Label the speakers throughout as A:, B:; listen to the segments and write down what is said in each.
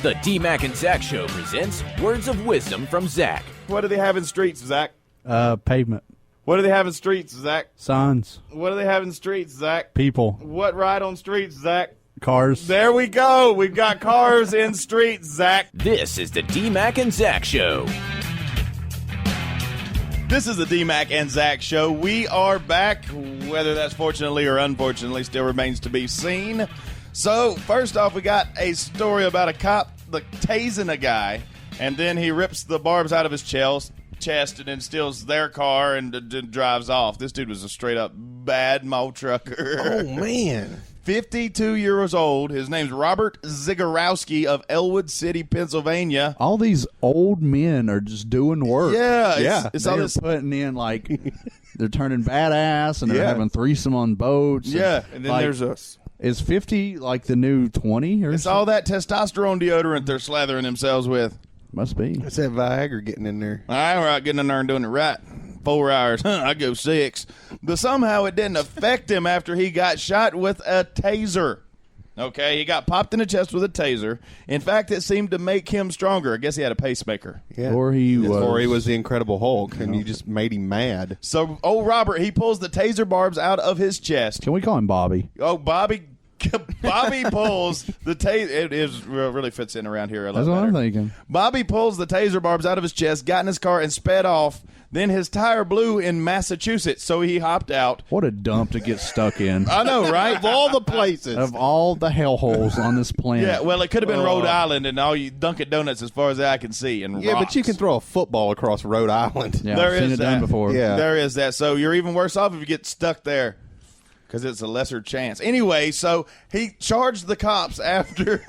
A: The D-Mac and Zach Show presents Words of Wisdom from Zach.
B: What do they have in streets, Zach?
C: Pavement.
B: What do they have in streets, Zach?
C: Signs.
B: What do they have in streets, Zach?
C: People.
B: What ride on streets, Zach?
C: Cars.
B: There we go. We've got cars in streets, Zach.
A: This is the D-Mac and Zach Show.
B: This is the D-Mac and Zach Show. We are back. Whether that's fortunately or unfortunately still remains to be seen. So, first off, we got a story about a cop tasing a guy, and then he rips the barbs out of his chest and then steals their car and drives off. This dude was a straight-up bad mo trucker.
D: Oh, man.
B: 52 years old. His name's Robert Zigorowski of Elwood City, Pennsylvania.
C: All these old men are just doing work.
B: Yeah. It's all
C: They're
B: this.
C: putting in, like, they're turning badass, and they're
D: Yeah.
C: having threesome on boats.
B: Yeah.
D: And then
C: like,
D: there's us.
C: Is 50 like the new 20 or
B: It's
C: something?
B: all that testosterone deodorant they're slathering themselves with.
C: Must be.
D: It's that Viagra getting in there.
B: All right, getting in there and doing it right. 4 hours. I go 6. But somehow it didn't affect him after he got shot with a taser. Okay, he got popped in the chest with a taser. In fact, it seemed to make him stronger. I guess he had a pacemaker.
D: Yeah.
C: Or he was
D: the Incredible Hulk, and you just made him mad.
B: So, Robert, he pulls the taser barbs out of his chest.
C: Can we call him Bobby?
B: Oh, Bobby pulls the taser. It really fits in around here a lot
C: That's what I'm
B: better.
C: thinking.
B: Bobby pulls the taser barbs out of his chest, got in his car, and sped off. Then his tire blew in Massachusetts, so he hopped out.
C: What a dump to get stuck in.
B: I know, right?
D: Of all the places.
C: Of all the hellholes on this planet.
B: Yeah, well, it could have been Rhode Island and all you Dunkin' Donuts as far as I can see. And
D: Yeah,
B: rocks.
D: but you can throw a football across Rhode Island.
C: Yeah,
B: There
C: I've seen
B: is
C: it done
B: that.
C: before.
D: Yeah.
B: There is that. So you're even worse off if you get stuck there because it's a lesser chance. Anyway, so he charged the cops after.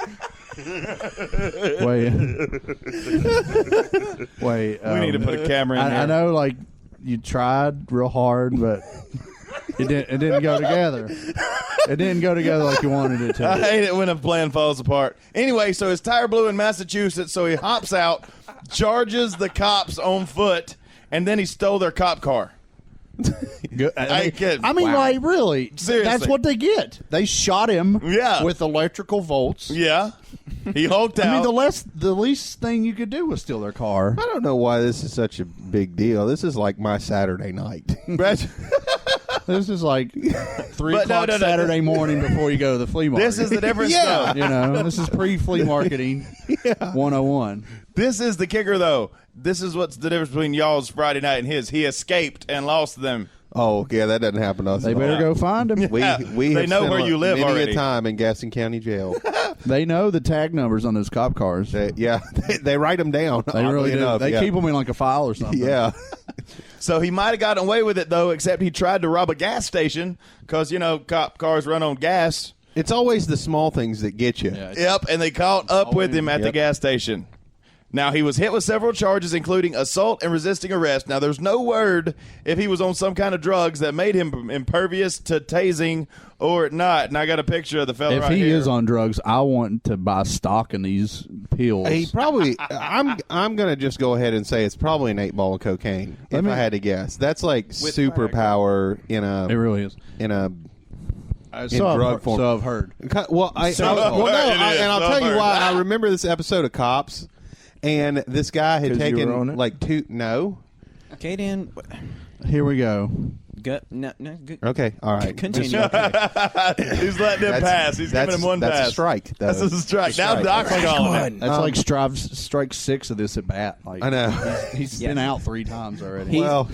C: Wait. Wait.
B: We need to put a camera in there.
C: I know, like, you tried real hard, but it didn't go together. It didn't go together like you wanted it
B: I
C: to.
B: hate it when a plan falls apart. Anyway, so his tire blew in Massachusetts, so he hops out, charges the cops on foot, and then he stole their cop car.
C: Good.
B: I ain't kidding.
C: I mean,
B: Wow.
C: like, really,
B: Seriously.
C: that's what they get. They shot him
B: Yeah.
C: with electrical volts.
B: Yeah. He hulked out.
C: I mean, the least thing you could do was steal their car.
D: I don't know why this is such a big deal. This is like my Saturday night.
C: This is like 3
B: But no,
C: o'clock
B: no.
C: Saturday morning before you go to the flea market.
B: This is the difference,
D: Yeah.
B: though.
C: You know, this is pre-flea marketing 101.
B: This is the kicker, though. This is what's the difference between y'all's Friday night and his. He escaped and lost them.
D: Oh, yeah, that doesn't happen to us.
C: They
D: at all.
C: better go find him.
D: We
B: They
D: have
B: know
D: spent
B: where you live
D: many
B: already.
D: a time in Gaston County Jail.
C: They know the tag numbers on those cop cars.
D: They write them down.
C: They really do.
D: Enough,
C: They
D: yeah.
C: keep them in like a file or something.
D: Yeah.
B: So he might have gotten away with it, though, except he tried to rob a gas station because, cop cars run on gas.
D: It's always the small things that get you.
C: Yeah.
B: Yep, and they caught up with him at the
D: Yep.
B: gas station. Now, he was hit with several charges, including assault and resisting arrest. Now, there's no word if he was on some kind of drugs that made him impervious to tasing or not. And I got a picture of the fella
C: If
B: right
C: he
B: here.
C: is on drugs, I want to buy stock in these pills.
D: He probably. I'm gonna just go ahead and say it's probably an 8-ball of cocaine. If I had to guess, that's like superpower in
C: It really is.
D: in
C: So
D: drug form.
C: So I've heard.
D: Well,
B: It is.
D: I'll tell you
B: So
D: why.
B: hard.
D: I remember this episode of Cops, and this guy had
C: 'Cause you were on
D: taken
C: it?
D: like 2. No.
E: KDan,
C: Here we go.
E: no, good.
D: Okay. All right.
E: Continue.
B: He's letting him pass. He's giving him one
D: that's
B: pass.
D: a strike.
B: That's a strike.
D: It's a
B: Now
D: strike.
B: Doc's calling it.
C: That's like strike 6 of this at bat. Like,
D: I know.
C: He's been out 3 times already.
E: He-
D: Well,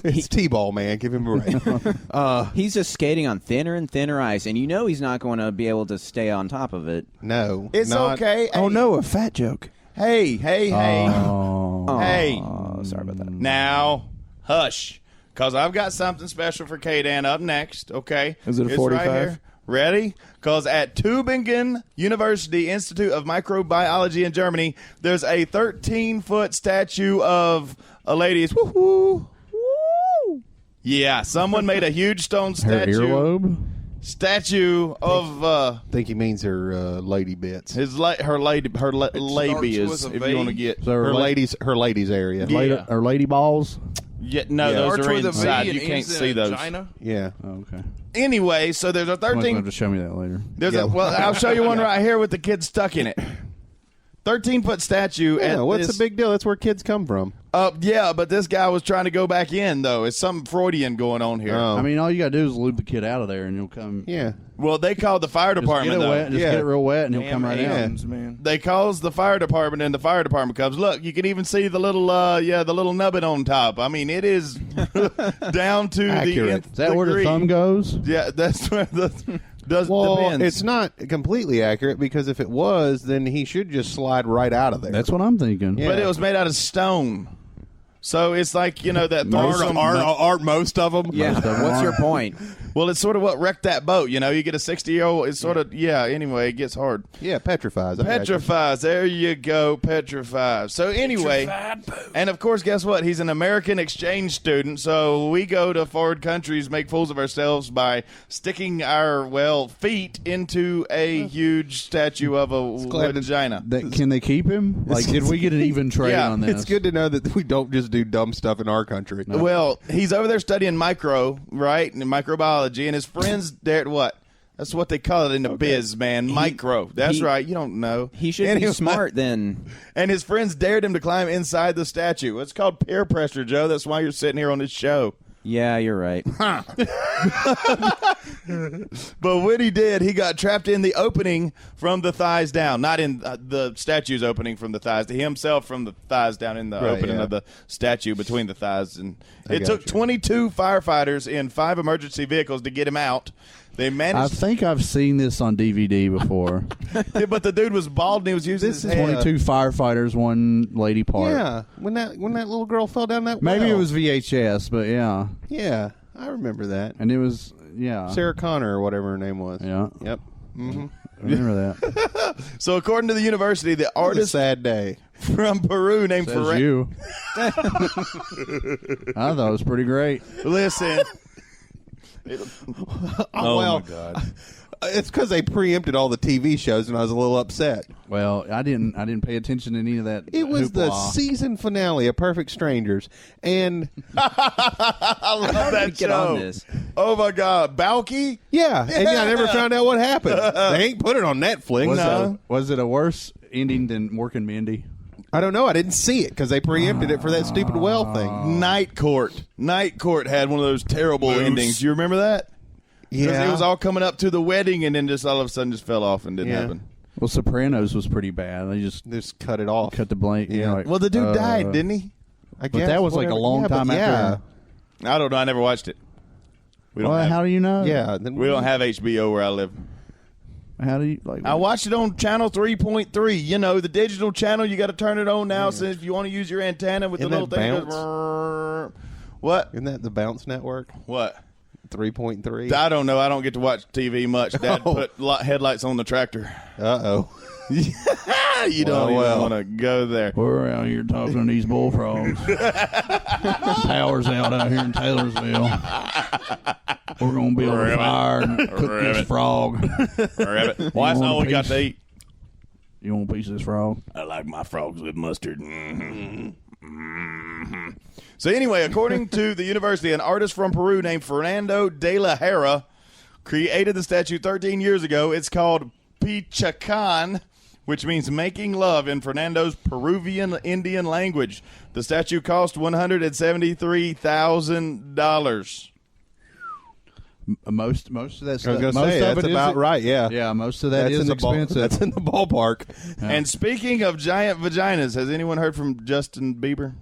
D: it's T-ball, man. Give him a break.
E: He's just skating on thinner and thinner ice, and he's not going to be able to stay on top of it.
D: No.
B: It's
D: not-
B: okay.
D: Oh,
B: Hey.
D: no. A fat joke.
B: Hey.
C: Oh.
B: Hey.
E: Oh, sorry about that.
B: Now, hush. Because I've got something special for KDan up next, okay?
C: Is it a
B: It's
C: 45?
B: Right here. Ready? Because at Tübingen University Institute of Microbiology in Germany, there's a 13-foot statue of a lady's woo-hoo. Woo! Yeah, someone made a huge stone
C: Her
B: statue
C: earlobe?
B: of
D: I think he means her lady bits.
B: her labias, if you want to get.
C: So
D: Her ladies area.
B: Yeah.
C: Or lady balls?
B: Yeah, no,
D: Yeah.
B: those
F: Starts
B: are
F: with a
B: inside.
F: V and
B: You can't
F: ends in
B: see
F: a
B: those.
F: vagina.
D: Yeah.
C: Oh, okay.
B: Anyway, so there's a
C: Someone's going to
B: 13.
C: have to show me that later.
B: There's
D: Yeah.
B: I'll show you one right here with the kid stuck in it. 13-foot statue.
D: Yeah,
B: at
D: what's
B: this,
D: the big deal? That's where kids come from.
B: Yeah, but this guy was trying to go back in, though. It's something Freudian going on here.
D: Oh.
C: I mean, all you got to do is loop the kid out of there, and you'll come.
D: Yeah.
B: Well, they called the fire
C: Just
B: department,
C: get it
B: though.
C: wet. Just get it real wet, and he'll come right out.
F: aliens, man.
B: They calls the fire department, and the fire department comes. Look, you can even see the little, the little nubbin on top. I mean, it is down to
D: Accurate.
B: the nth
C: Is that where the
B: degree.
C: thumb goes?
B: Yeah, that's where the
D: Well,
B: depends.
D: it's not completely accurate because if it was, then he should just slide right out of there.
C: That's what I'm thinking.
D: Yeah.
B: But it was made out of stone. So it's like, that
D: aren't most of them?
E: Yeah. What's your point?
B: well, it's sort of what wrecked that boat. You get a 60-year-old. It's sort of, anyway, it gets hard.
D: Yeah, petrifies. I got you.
B: Petrifies. There you go. Petrifies. So anyway, and of course, guess what? He's an American exchange student. So we go to foreign countries, make fools of ourselves by sticking our, feet into a huge statue of a vagina.
C: Can they keep him? Like, did we get an even trade
B: Yeah,
C: on this?
D: It's good to know that we don't just do dumb stuff in our country.
B: Well, he's over there studying right? And microbiology, and his friends there what? That's what they call it in the biz, man. Micro. That's right. You don't know.
E: He should
B: Anyway,
E: be smart then.
B: And his friends dared him to climb inside the statue. It's called peer pressure, Joe. That's why you're sitting here on this show.
E: Yeah, you're right.
B: But when he did, he got trapped in the opening from the thighs down. Not in the statue's opening from the thighs. To himself from the thighs down in the opening of the statue between the thighs. And it took 22 firefighters in 5 emergency vehicles to get him out. They
C: I
B: managed.
C: think I've seen this on DVD before.
B: But the dude was bald and he was using his head.
C: 22 firefighters, one lady part.
D: Yeah, when that little girl fell down that
C: Maybe
D: well.
C: it was VHS, but yeah.
D: Yeah, I remember that.
C: And it was,
D: Sarah Connor or whatever her name was.
C: Yeah.
D: Yep.
C: I remember that.
B: So according to the university, the
D: What a
B: artist
D: sad day.
B: from Peru named
C: Says you. I thought it was pretty great.
B: Listen.
D: My God. It's because they preempted all the TV shows, and I was a little upset.
C: Well, I didn't pay attention to any of that.
D: It was the
C: hoopla.
D: season finale of Perfect Strangers, and
B: I love
E: How did
B: that
E: we get
B: show.
E: on this?
B: Oh my God, Balky?
D: and I never found out what happened. They ain't put it on Netflix.
C: Was it a worse ending than Working Mindy?
D: I don't know. I didn't see it because they preempted it for that stupid well thing.
B: Night Court. Night Court had one of those terrible endings. You remember that? Because it was all coming up to the wedding, and then just all of a sudden just fell off and didn't happen.
C: Well, Sopranos was pretty bad. They just
D: cut it off.
C: cut the blank.
D: Yeah.
B: Well, the dude died, didn't he?
D: I
C: But that was like a long time after.
B: I don't know. I never watched it. We don't
C: Well,
B: have,
C: how do you know?
D: Yeah. Then
B: we don't have HBO where I live.
C: How do you like?
B: I watched it on channel 3.3. The digital channel. You got to turn it on now. So if you want to use your antenna with
D: Isn't
B: the little
D: that
B: thing, it
D: bounce?
B: goes, what?
D: Isn't that the Bounce Network?
B: What?
D: 3.3.
B: I don't know. I don't get to watch TV much. Dad put headlights on the tractor.
D: Uh-oh.
B: You don't even want to go there.
C: We're out here talking to these bullfrogs. Power's out here in Taylorsville. We're gonna build a fire and cook this frog.
B: Rabbit. Well, that's
C: want
B: all
C: a
B: we got
C: piece?
B: to eat.
C: You want a piece of this frog?
B: I like my frogs with mustard. Mm-hmm. So anyway, according to the university, an artist from Peru named Fernando de la Hera created the statue 13 years ago. It's called Pichacan, which means making love in Fernando's Peruvian Indian language. The statue cost $173,000.
C: Most of that
D: I was
C: stuff.
D: going to
C: most
D: say,
C: of
D: that's
C: it is
D: about right, yeah.
C: Yeah, most of that
D: That's
C: is
D: in the
C: expensive.
D: That's in the ballpark.
B: And speaking of giant vaginas, has anyone heard from Justin Bieber?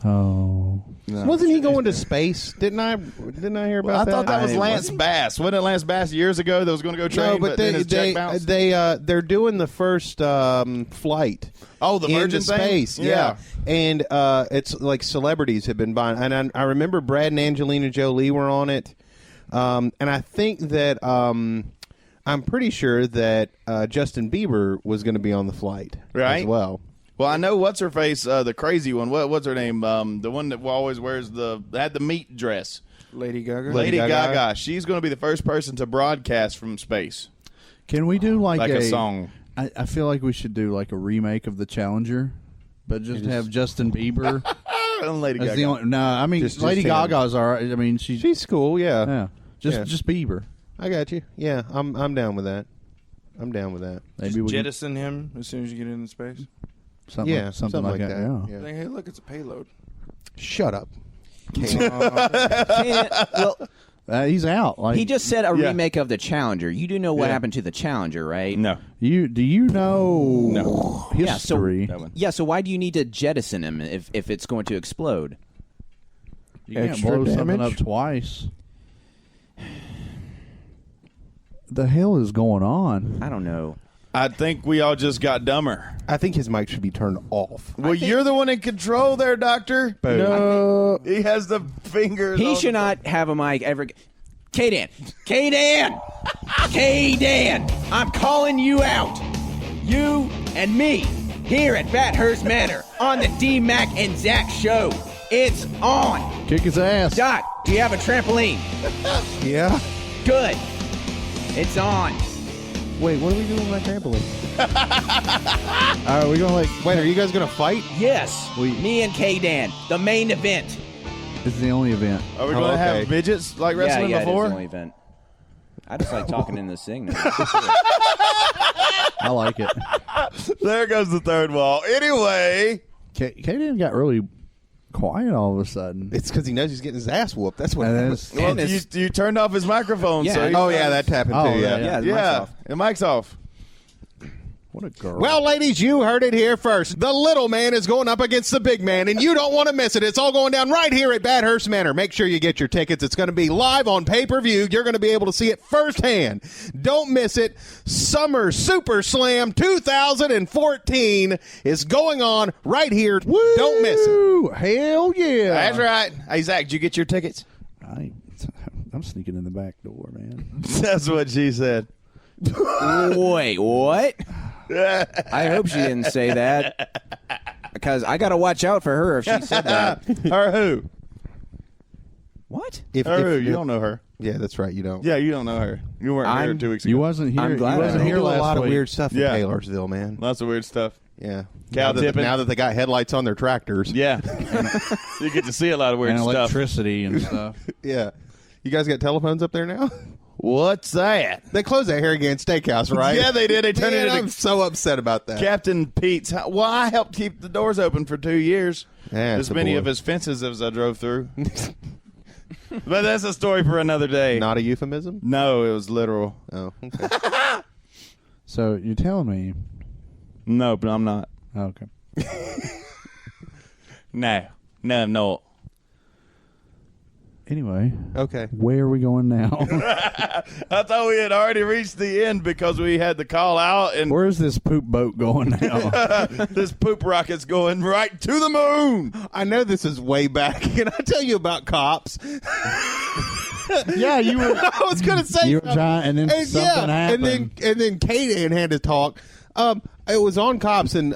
C: Oh,
D: Wasn't he going to space? Didn't I hear about
B: I thought that was
E: I
B: Lance Bass. Wasn't it Lance Bass years ago that was going to go train,
D: No, but
B: then his check bounced?
D: they're doing the first flight.
B: Oh, the Virgin
D: into
B: thing?
D: space,
B: Yeah.
D: And it's like celebrities have been buying. And I remember Brad and Angelina Jolie were on it. And I think that I'm pretty sure that Justin Bieber was going to be on the flight
B: Right.
D: as well.
B: Well, I know what's her face, the crazy one. What's her name? The one that always wears had the meat dress.
F: Lady Gaga.
B: Lady
D: Gaga.
B: Gaga. She's going to be the first person to broadcast from space,
C: can we do like
B: a song.
C: I feel like we should do like a remake of the Challenger, but just have Justin Bieber
B: And Lady
C: as
B: Gaga.
C: the only. No, I mean
D: Just
C: Lady
D: him.
C: Gaga's all right. I mean she's
D: She's cool, yeah.
C: yeah. Just Bieber.
D: I got you. Yeah, I'm down with that. I'm down with that.
F: Maybe
G: Just
F: we
G: jettison him as soon as you get into space.
F: something like that. Yeah.
D: Yeah.
G: Like, hey, look, it's a payload.
D: Shut up.
E: Well,
F: He's out. Like,
E: he just said a
B: Yeah.
E: remake of the Challenger. You do know what
B: Yeah.
E: happened to the Challenger, right?
B: No.
F: do you know
B: No.
F: history?
B: That one.
E: Yeah, so why do you need to jettison him if it's going to explode?
F: You can't
D: Extra
F: blow something
D: damage?
F: up twice. The hell is going on?
E: I don't know.
B: I think we all just got dumber.
D: I think his mic should be turned off.
B: Well, you're the one in control there, Doctor.
F: No.
B: He has the fingers.
E: He
B: on
E: should
B: the-
E: not have a mic ever. KDan! KDan! KDan! I'm calling you out. You and me here at Bathurst Manor on the D-Mac and Zach show. It's on.
F: Kick his ass.
E: Doc, do you have a trampoline?
D: Yeah.
E: Good. It's on.
D: Wait, what are we doing with my trampoline?
F: All right, we're going
D: Wait, are you guys going to fight?
E: Yes.
F: We-
E: Me and KDan, the main event.
F: This is the only event.
B: Are we
D: Oh,
B: going to
D: okay.
B: have midgets like wrestling
E: yeah,
B: before?
E: it is the only event. I just like talking in the signal.
F: I like it.
B: There goes the third wall. Anyway,
F: Kaden got really quiet all of a sudden.
D: It's because he knows he's getting his ass whooped. That's what
F: And
D: happened.
F: it's-
B: well,
E: it's-
B: you turned off his microphone.
E: Yeah.
B: So
D: Oh, yeah, that happened
F: Oh,
D: too.
F: yeah,
D: Yeah.
E: Yeah, the mic's
B: yeah.
E: off.
B: The mic's off.
F: What a girl.
D: Well, ladies, you heard it here first. The little man is going up against the big man, and you don't want to miss it. It's all going down right here at Bathurst Manor. Make sure you get your tickets. It's going to be live on pay-per-view. You're going to be able to see it firsthand. Don't miss it. Summer Super Slam 2014 is going on right here. Don't miss it.
F: Ooh, hell yeah.
B: That's right. Hey, Zach, did you get your tickets?
F: I'm sneaking in the back door, man.
B: That's what she said.
E: Wait, what? I hope she didn't say that. Because I got to watch out for her if she said that.
B: Her who?
E: What?
B: Her who? You don't know her.
D: Yeah, that's right. You don't.
B: Yeah, you don't know her. You weren't here
E: I'm-
B: 2 weeks ago.
F: You wasn't here.
E: I'm glad
F: you
E: I
F: wasn't
E: don't.
D: They
F: here
D: do a
F: last
D: lot of
F: week.
D: weird stuff in
B: Yeah.
D: Taylorsville, man.
B: Lots of weird stuff.
D: Yeah.
B: Cow
D: now, that,
B: tipping.
D: now that they got headlights on their tractors.
B: Yeah. You get to see a lot of weird
F: And
B: stuff.
F: electricity and stuff.
D: Yeah. You guys got telephones up there now?
B: What's that?
D: They closed that Harrigan Steakhouse, right?
B: Yeah, they did. They turned
D: Man,
B: it into
D: I'm so upset about that.
B: Captain Pete's. Well, I helped keep the doors open for 2 years.
D: Yeah,
B: as
D: it's a
B: many
D: boy.
B: of his fences as I drove through. But that's a story for another day.
D: Not a euphemism?
B: No, it was literal.
D: Oh, okay.
F: So you're telling me?
B: No, but I'm not.
F: Oh, okay.
B: No, I'm not.
F: Anyway,
D: Okay.
F: where are we going now?
B: I thought we had already reached the end because we had the call out, and
F: Where's this poop boat going now?
B: this poop rocket's going right to the moon.
D: I know this is way back. Can I tell you about cops?
F: Yeah, you were.
D: I was going to say
F: You were
D: something.
F: trying, and then something happened.
D: And then KDan had to talk. It was on cops, and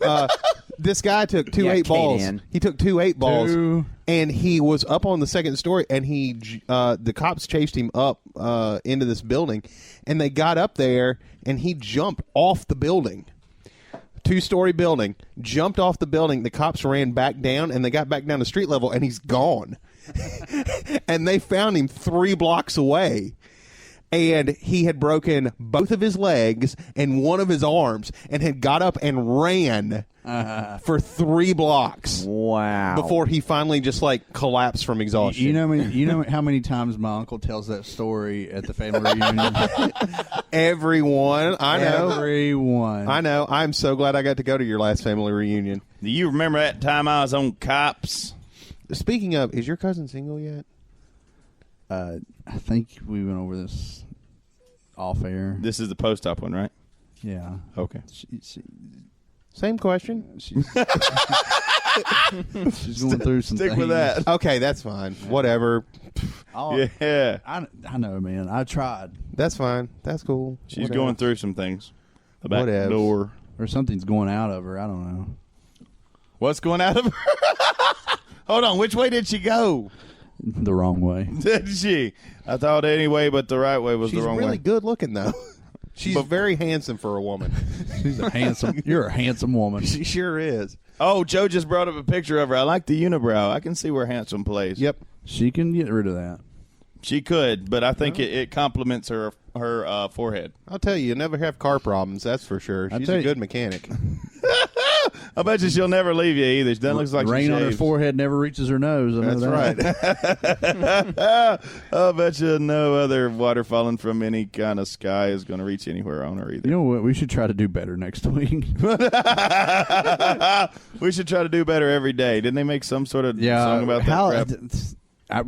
D: this guy took two
E: Yeah,
D: 8 balls.
E: KDan.
D: He took two 8 balls,
F: Two.
D: and he was up on the second story, and the cops chased him up into this building, and they got up there, and he jumped off the building. 2-story building, jumped off the building. The cops ran back down, and they got back down to street level, and he's gone. And they found him 3 blocks away. And he had broken both of his legs and one of his arms and had got up and ran for 3 blocks
E: Wow.
D: before he finally just like collapsed from exhaustion.
F: You know how many times my uncle tells that story at the family reunion?
D: Everyone, I know.
F: Everyone.
D: I know. I'm so glad I got to go to your last family reunion.
B: Do you remember that time I was on cops?
D: Speaking of, is your cousin single yet?
F: I think we went over this off air.
B: This is the post-op one, right?
F: Yeah.
B: Okay.
D: Same question.
F: She's going through some
B: Stick
F: things.
B: with that.
D: Okay, that's fine. Whatever.
B: Yeah.
F: I know, man. I tried.
D: That's fine. That's cool.
B: She's
D: Whatever.
B: going through some things. The back
D: Whatevs.
B: door.
F: Or something's going out of her. I don't know.
B: What's going out of her? Hold on. Which way did she go?
F: The wrong way.
B: Did she? I thought any way but the right way was
D: She's
B: the wrong
D: really
B: way.
D: good looking though. She's very handsome for a woman.
F: She's a handsome. You're a handsome woman.
D: She sure is.
B: Oh, Joe just brought up a picture of her. I like the unibrow. I can see where handsome plays.
D: Yep.
F: She can get rid of that.
B: She could, but I think it complements her her forehead.
D: I'll tell you, you'll never have car problems. That's for sure. She's a good mechanic.
B: I bet you she'll never leave you either. She doesn't look like
F: rain
B: she
F: on her
B: shaves.
F: forehead never reaches her nose. I know
D: That's
F: that.
D: right.
B: I bet you no other water falling from any kind of sky is going to reach anywhere on her either.
F: You know what? We should try to do better next week.
B: We should try to do better every day. Didn't they make some sort of song about that crap?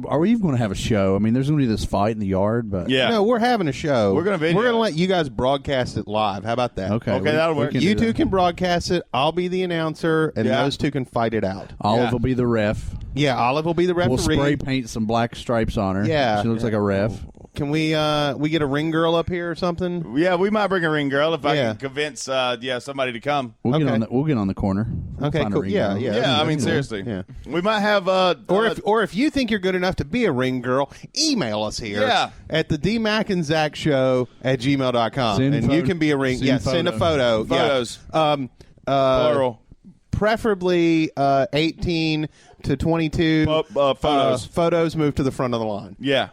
F: Are we even going to have a show? I mean, there's going to be this fight in the yard, but
B: Yeah.
D: No, we're having a show.
B: We're gonna video
D: We're gonna
B: it.
D: let you guys broadcast it live. How about that?
F: okay,
B: Okay, that'll work.
F: can
D: You
F: do
D: two
F: that.
D: can broadcast it. I'll be the announcer, and
B: Yeah.
D: those two can fight it out.
F: Olive
B: Yeah.
F: will be the ref.
D: Yeah, Olive will be the referee.
F: We'll spray paint some black stripes on her.
D: Yeah.
F: She looks like a ref.
D: Can we get a ring girl up here or something?
B: Yeah, we might bring a ring girl if I
D: Yeah.
B: can convince somebody to come.
F: We'll get
D: Okay.
F: on the corner. We'll
D: Okay,
F: find a
D: cool.
F: ring
D: Yeah,
F: girl.
D: yeah.
B: Yeah, I mean
D: Yeah.
B: seriously.
D: Yeah.
B: We might have
D: Or if you think you're good enough to be a ring girl, email us here
B: Yeah.
D: at the dmackandzackshow@gmail.com.
F: Send
D: And
F: photo-
D: you can be a ring.
F: send
D: Yeah, send a photo.
B: Photos.
D: Yeah.
B: plural
D: Preferably 18 to 22.
B: photos.
D: Photos move to the front of the line.
B: Yeah.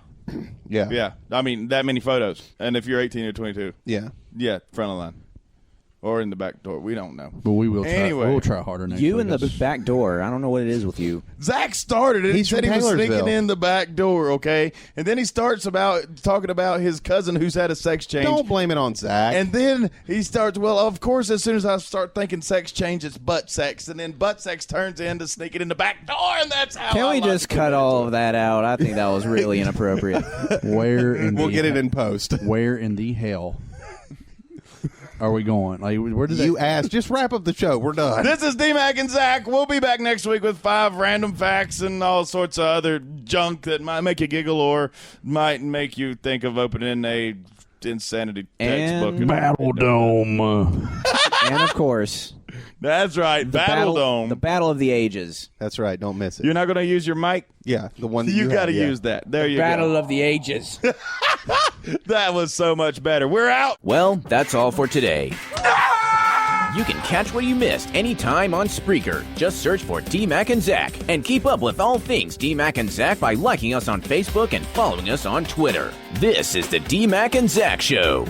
D: Yeah.
B: Yeah. I mean that many photos. And if you're 18 or 22,
D: Yeah.
B: yeah, front of the line. Or in the back door. We don't know.
F: But we will try.
B: Anyway.
F: We'll try harder next
E: You
F: week.
E: in the back door. I don't know what it is with you.
B: Zach started it.
D: He's
B: He said
D: from
B: he was sneaking
D: Taylorsville.
B: in the back door, okay? And then he starts talking about his cousin who's had a sex change.
D: Don't blame it on Zach.
B: And then he starts, well, of course, as soon as I start thinking sex change, it's butt sex. And then butt sex turns into sneaking in the back door, and that's how
E: Can
B: I
E: we
B: like
E: just
B: to
E: cut
B: get
E: all
B: into
E: of that out? I think that was really inappropriate.
F: Where in
D: we'll
F: the
D: get it in post.
F: Where in the hell are we going? Like, where did
D: You asked. Just wrap up the show. We're done.
B: This is D-Mac and Zach. We'll be back next week with 5 random facts and all sorts of other junk that might make you giggle or might make you think of opening a insanity textbook.
E: And-
C: Battle Dome.
E: And of course,
B: That's right, Battle Dome.
E: the Battle of the Ages.
D: That's right. Don't miss it.
B: You're not going to use your mic?
D: Yeah, the one
B: You got to
D: have, yeah.
B: use that. There you
E: Battle
B: go.
E: of the Ages.
B: That was so much better. We're out.
A: Well, that's all for today. You can catch what you missed anytime on Spreaker. Just search for D-Mac and Zach. And keep up with all things D-Mac and Zach by liking us on Facebook and following us on Twitter. This is the D-Mac and Zach Show.